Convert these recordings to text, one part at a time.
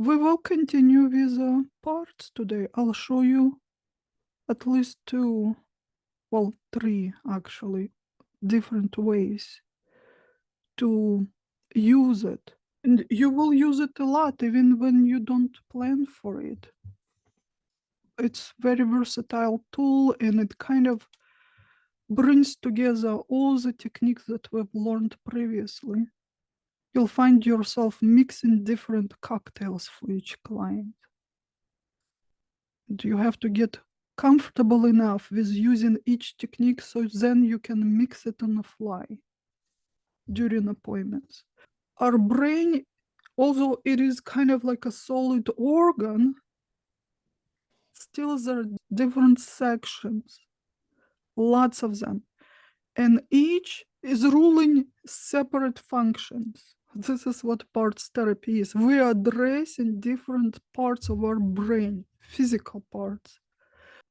We will continue with parts today. I'll show you at least two, well, three actually, different ways to use it. And you will use it a lot even when you don't plan for it. It's very versatile tool, and it kind of brings together all the techniques that we've learned previously. You'll find yourself mixing different cocktails for each client. And you have to get comfortable enough with using each technique so then you can mix it on the fly during appointments. Our brain, although it is kind of like a solid organ, still there are different sections, lots of them, and each is ruling separate functions. This is what parts therapy is. We are addressing different parts of our brain, physical parts.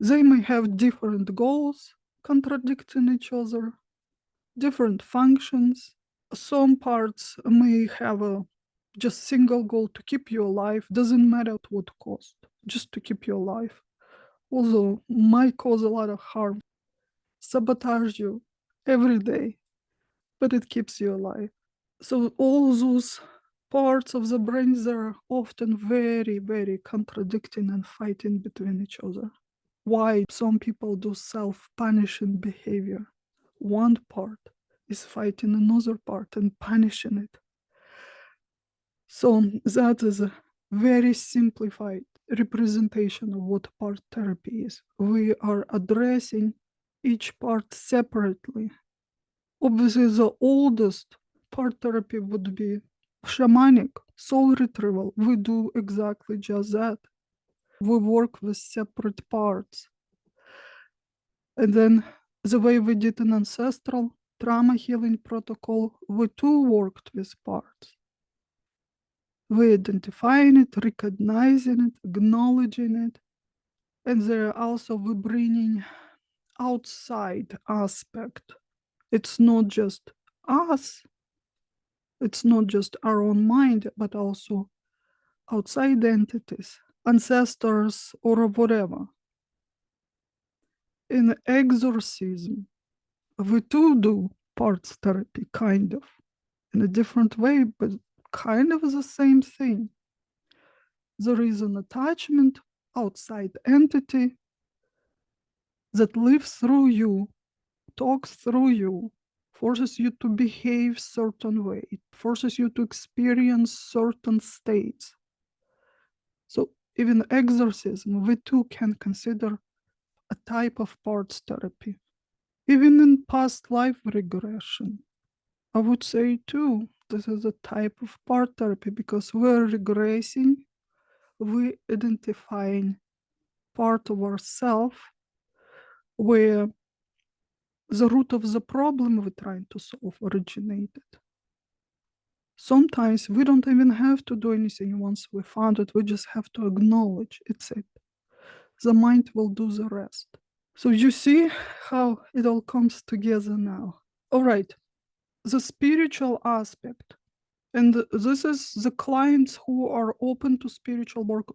They may have different goals, contradicting each other, different functions. Some parts may have a just single goal to keep you alive, doesn't matter at what cost, just to keep you alive. Although might cause a lot of harm, sabotage you every day, but it keeps you alive. So all those parts of the brain, they're often very, very contradicting and fighting between each other. Why some people do self-punishing behavior. One part is fighting another part and punishing it. So that is a very simplified representation of what part therapy is. We are addressing each part separately. Obviously, the oldest part therapy would be shamanic, soul retrieval. We do exactly just that. We work with separate parts. And then the way we did an ancestral trauma healing protocol, we too worked with parts. We identifying it, recognizing it, acknowledging it. And there also we bringing outside aspect. It's not just us. It's not just our own mind, but also outside entities, ancestors, or whatever. In exorcism, we too do parts therapy, kind of, in a different way, but kind of the same thing. There is an attachment, outside entity that lives through you, talks through you, forces you to behave certain way, it forces you to experience certain states. So even exorcism, we too can consider a type of parts therapy. Even in past life regression, I would say too, this is a type of part therapy because we're regressing, we're identifying part of ourself where the root of the problem we're trying to solve originated. Sometimes we don't even have to do anything once we found it, we just have to acknowledge it's it. The mind will do the rest. So you see how it all comes together now. All right, the spiritual aspect. And this is the clients who are open to spiritual work.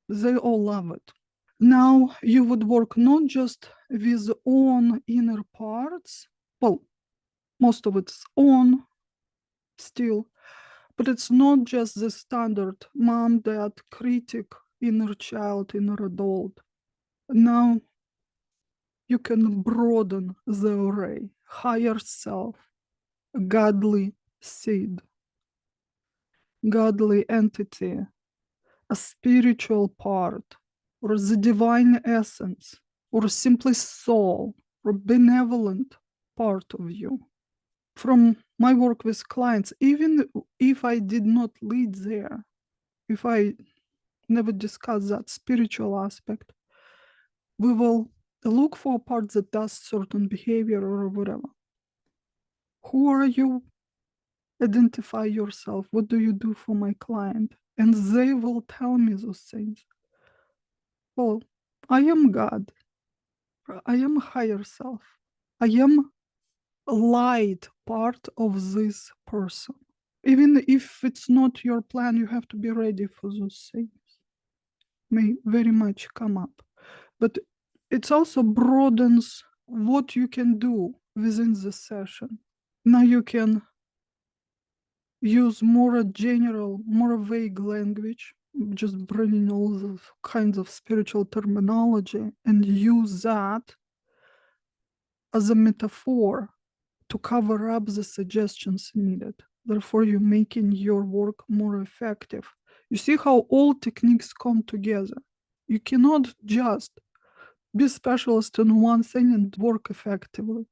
They all love it. Now you would work not just with own inner parts. Well, most of it's on still, but it's not just the standard mom, dad, critic, inner child, inner adult. Now you can broaden the array, higher self, godly seed, godly entity, a spiritual part, or the divine essence, or simply soul, or benevolent part of you. From my work with clients, even if I did not lead there, if I never discuss that spiritual aspect, we will look for a part that does certain behavior or whatever. Who are you? Identify yourself. What do you do for my client? And they will tell me those things. Well, I am God. I am higher self. I am a light part of this person. Even if it's not your plan, you have to be ready for those things. May very much come up. But it also broadens what you can do within the session. Now you can use more general, more vague language, just bringing all the kinds of spiritual terminology and use that as a metaphor to cover up the suggestions needed. Therefore, you're making your work more effective. You see how all techniques come together. You cannot just be specialist in one thing and work effectively.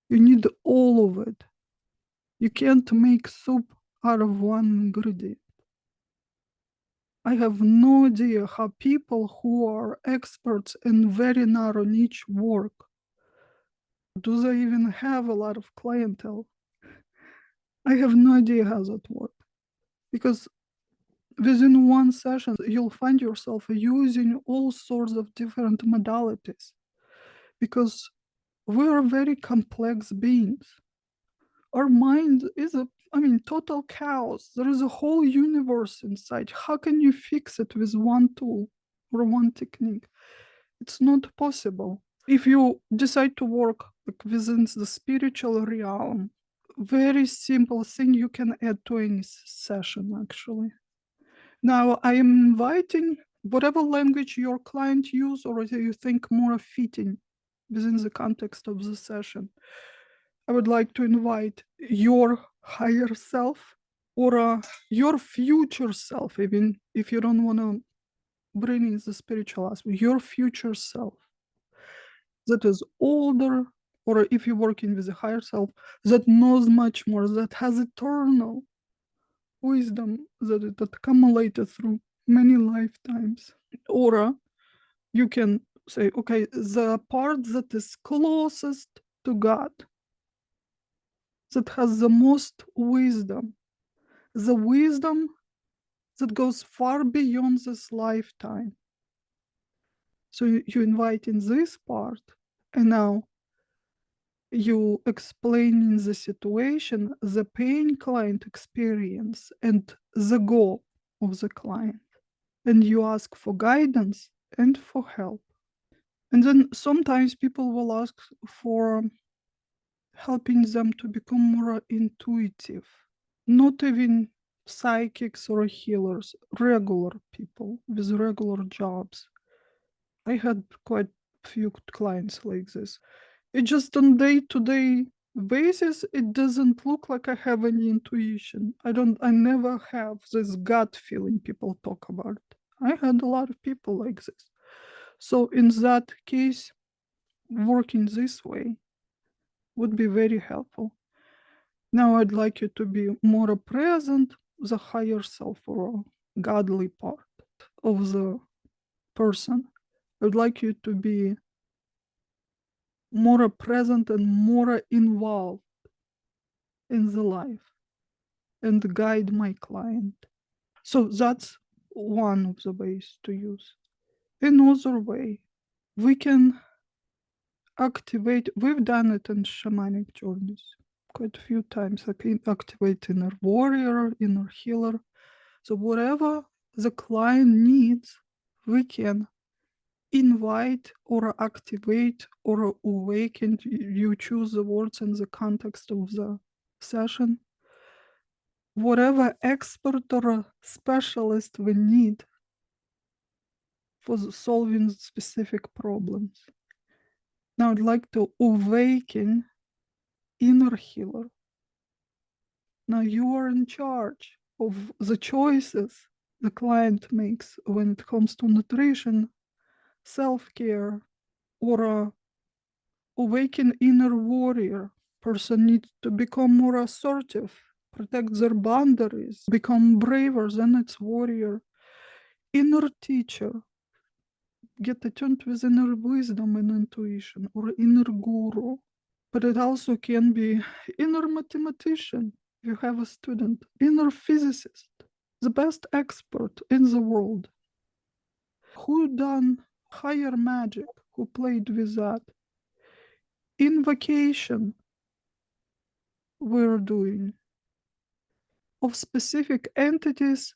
You need all of it. You can't make soup out of one ingredient. I have no idea how people who are experts in very narrow niche work. Do they even have a lot of clientele? I have no idea how that works. Because within one session, you'll find yourself using all sorts of different modalities. Because we are very complex beings. Our mind is total chaos. There is a whole universe inside. How can you fix it with one tool or one technique? It's not possible. If you decide to work within the spiritual realm, very simple thing you can add to any session, actually. Now, I am inviting whatever language your client use or you think more fitting within the context of the session. I would like to invite your higher self or your future self, even if you don't want to bring in the spiritual aspect, your future self that is older, or if you're working with a higher self, that knows much more, that has eternal wisdom that it accumulated through many lifetimes. Or you can say, okay, the part that is closest to God, that has the most wisdom, the wisdom that goes far beyond this lifetime. So you invite in this part, and now you explaining the situation, the pain client experience, and the goal of the client. And you ask for guidance and for help. And then sometimes people will ask for helping them to become more intuitive, not even psychics or healers, regular people with regular jobs. I had quite few clients like this. It just on day-to-day basis, it doesn't look like I have any intuition. I never have this gut feeling people talk about. I had a lot of people like this. So in that case, working this way would be very helpful. Now I'd like you to be more present, the higher self or godly part of the person. I'd like you to be more present and more involved in the life and guide my client. So that's one of the ways to use. Another way, we can activate, we've done it in shamanic journeys quite a few times. I can activate inner warrior, inner healer. So whatever the client needs, we can invite or activate or awaken. You choose the words in the context of the session. Whatever expert or specialist we need for solving specific problems. Now I'd like to awaken inner healer. Now you are in charge of the choices the client makes when it comes to nutrition, self-care, or awaken inner warrior. Person needs to become more assertive, protect their boundaries, become braver than its warrior. Inner teacher, get attuned with inner wisdom and intuition, or inner guru. But it also can be inner mathematician, if you have a student, inner physicist, the best expert in the world, who done higher magic, who played with that. Invocation we're doing. of specific entities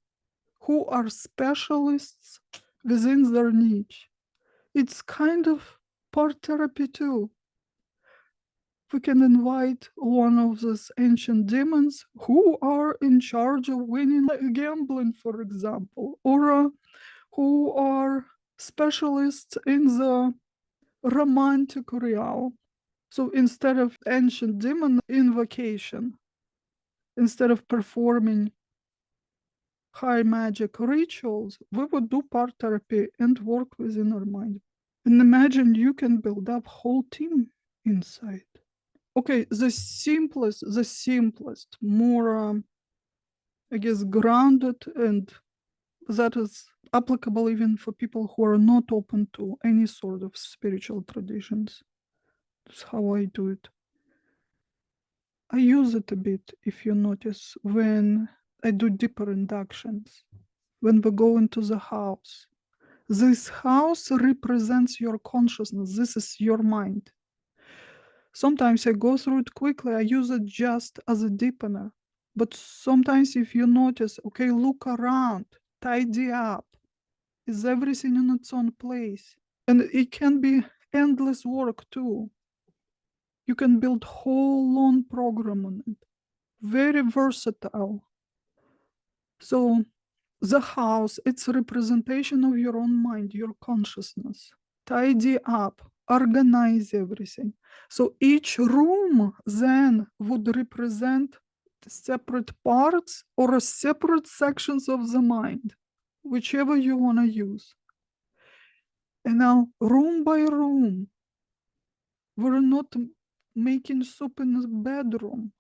who are specialists within their niche. It's kind of part therapy too. We can invite one of those ancient demons who are in charge of winning gambling, for example, or who are specialists in the romantic realm. So instead of ancient demon invocation, instead of performing high magic rituals, we would do part therapy and work within our mind. And imagine you can build up whole team inside. Okay, the simplest, more, I guess, grounded, and that is applicable even for people who are not open to any sort of spiritual traditions. That's how I do it. I use it a bit, if you notice, when I do deeper inductions, when we go into the house. This house represents your consciousness. This is your mind. Sometimes I go through it quickly. I use it just as a deepener. But sometimes if you notice, okay, look around, tidy up. Is everything in its own place? And it can be endless work too. You can build whole long program on it. Very versatile. So the house, it's a representation of your own mind, your consciousness. Tidy up, organize everything. So each room then would represent separate parts or separate sections of the mind, whichever you want to use. And now, room by room, we're not making soup in the bedroom.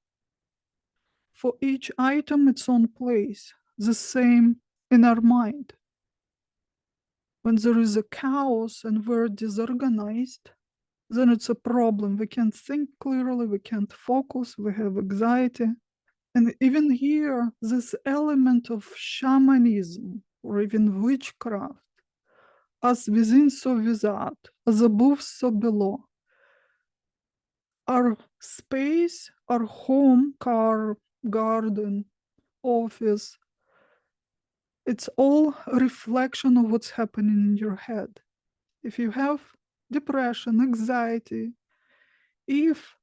For each item, its own place, the same in our mind. When there is a chaos and we're disorganized, then it's a problem. We can't think clearly, we can't focus, we have anxiety. And even here, this element of shamanism or even witchcraft, as within, so without, as above, so below. Our space, our home, car, garden, office, it's all a reflection of what's happening in your head. If you have depression, anxiety, if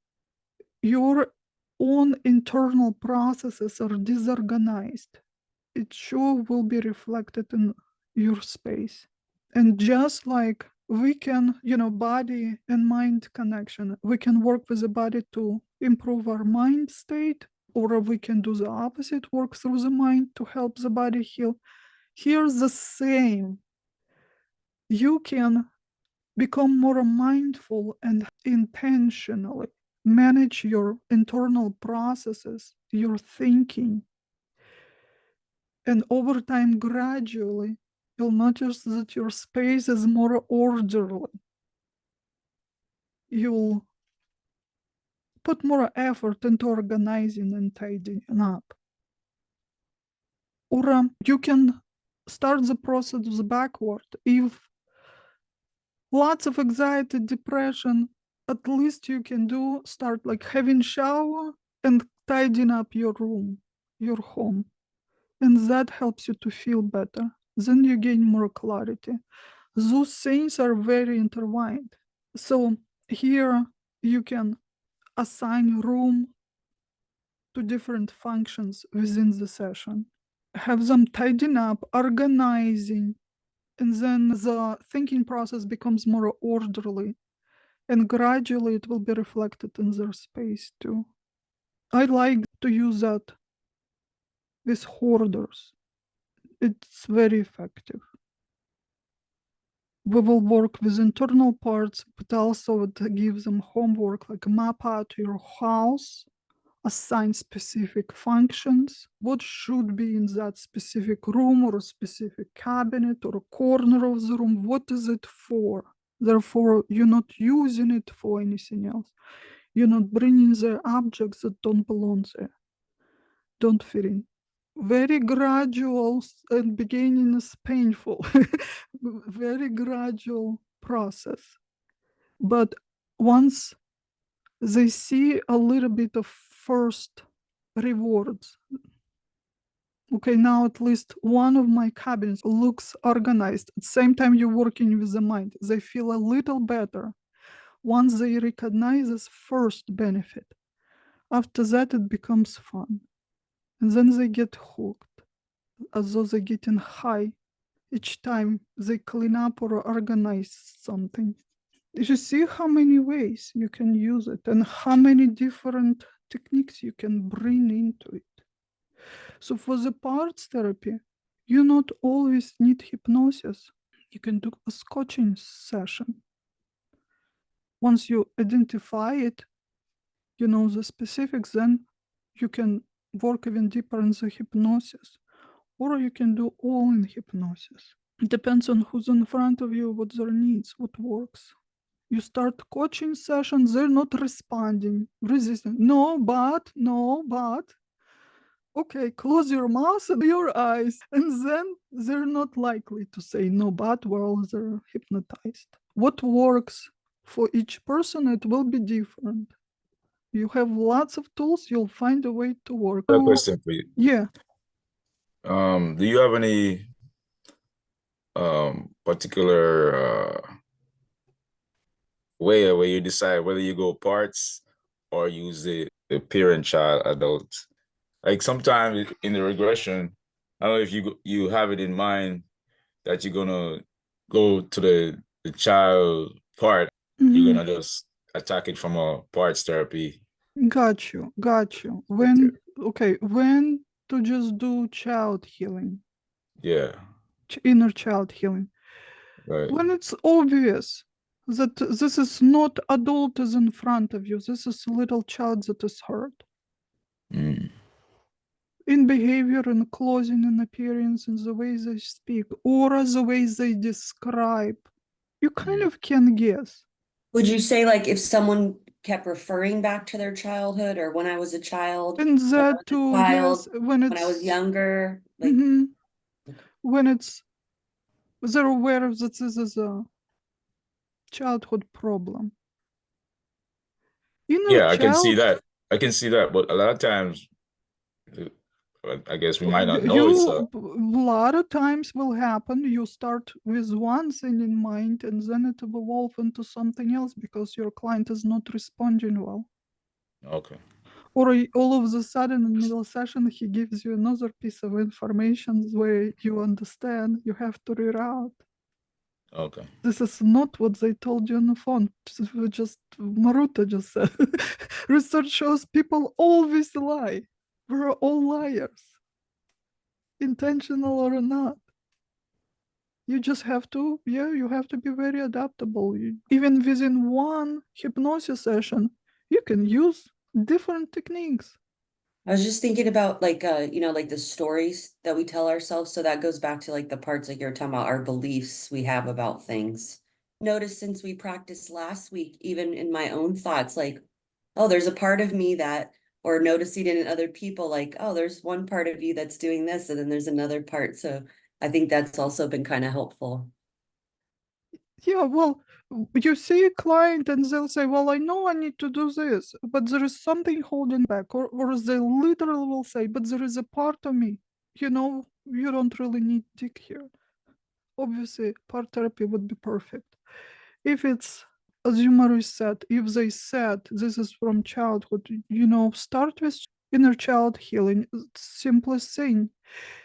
your own internal processes are disorganized, it sure will be reflected in your space. And just like we can, body and mind connection, we can work with the body to improve our mind state, or we can do the opposite, work through the mind to help the body heal. Here's the same. You can become more mindful and intentionally manage your internal processes, your thinking. And over time, gradually, you'll notice that your space is more orderly. You'll put more effort into organizing and tidying up. Or you can start the process backward. If lots of anxiety, depression, at least you can start like having shower and tidying up your room, your home. And that helps you to feel better. Then you gain more clarity. Those things are very intertwined. So here you can assign room to different functions within the session. Have them tidying up, organizing, and then the thinking process becomes more orderly. And gradually it will be reflected in their space too. I like to use that with hoarders. It's very effective. We will work with internal parts, but also to give them homework, like map out your house, assign specific functions, what should be in that specific room or a specific cabinet or a corner of the room, what is it for? Therefore, you're not using it for anything else. You're not bringing the objects that don't belong there, don't fit in. Very gradual, and beginning is painful. Very gradual process. But once they see a little bit of first rewards, Okay, now at least one of my cabinets looks organized. At the same time, you're working with the mind. They feel a little better once they recognize this first benefit. After that, it becomes fun. And then they get hooked, as though they're getting high each time they clean up or organize something. You see how many ways you can use it and how many different techniques you can bring into it. So for the parts therapy, you not always need hypnosis. You can do a coaching session. Once you identify it, you know the specifics, then you can work even deeper in the hypnosis. Or you can do all in hypnosis. It depends on who's in front of you, what their needs, what works. You start coaching sessions, they're not responding, resisting. No, but, no, but. Okay, close your mouth and your eyes. And then they're not likely to say no, but while they're hypnotized. What works for each person, it will be different. You have lots of tools, you'll find a way to work. A question for you. Yeah. Do you have any particular way where you decide whether you go parts or use the parent, child, adult? Like sometimes in the regression, I don't know if you have it in mind that you're gonna go to the child part, you're Mhm. gonna just attack it from a parts therapy Got you, got you. perspective. When to just do child healing, Yeah, inner child healing? right. When it's obvious that this is not adult is in front of you, this is little child that is hurt. Mm. In behavior, in clothing, in appearance, in the way they speak, or the way they describe. You kind Mm. of can guess. Would you say like if someone kept referring back to their childhood or when I was a child, And when I that was a too, yes, child, when I was younger, like mhm, when it's they're aware that this is a childhood problem. Inner Yeah, I can see child, that. I can see that, but a lot of times, uh, I guess we might not know it's you a lot of times will happen. You start with one thing in mind, and then it will evolve into something else because your client is not responding well. okay. Or all of a sudden in middle session he gives you another piece of information where you understand you have to reroute. Okay. This is not what they told you on the phone. Just Maruta just said. Research shows people always lie. We're all liars, intentional or not. You just have to, yeah, you have to be very adaptable. Even within one hypnosis session, you can use different techniques. I was just thinking about like like the stories that we tell ourselves. So that goes back to like the parts like you're talking about our beliefs we have about things. Notice since we practiced last week, even in my own thoughts, like, oh, there's a part of me that, or noticing it in other people, like, oh, there's one part of you that's doing this, and then there's another part. So I think that's also been kind of helpful. Yeah, well, you see a client and they'll say, well, I know I need to do this, but there is something holding back. Or they literally will say, but there is a part of me, you don't really need dick here. Obviously, part therapy would be perfect. If it's, as Yumari said, if they said this is from childhood, start with inner child healing. Simplest thing.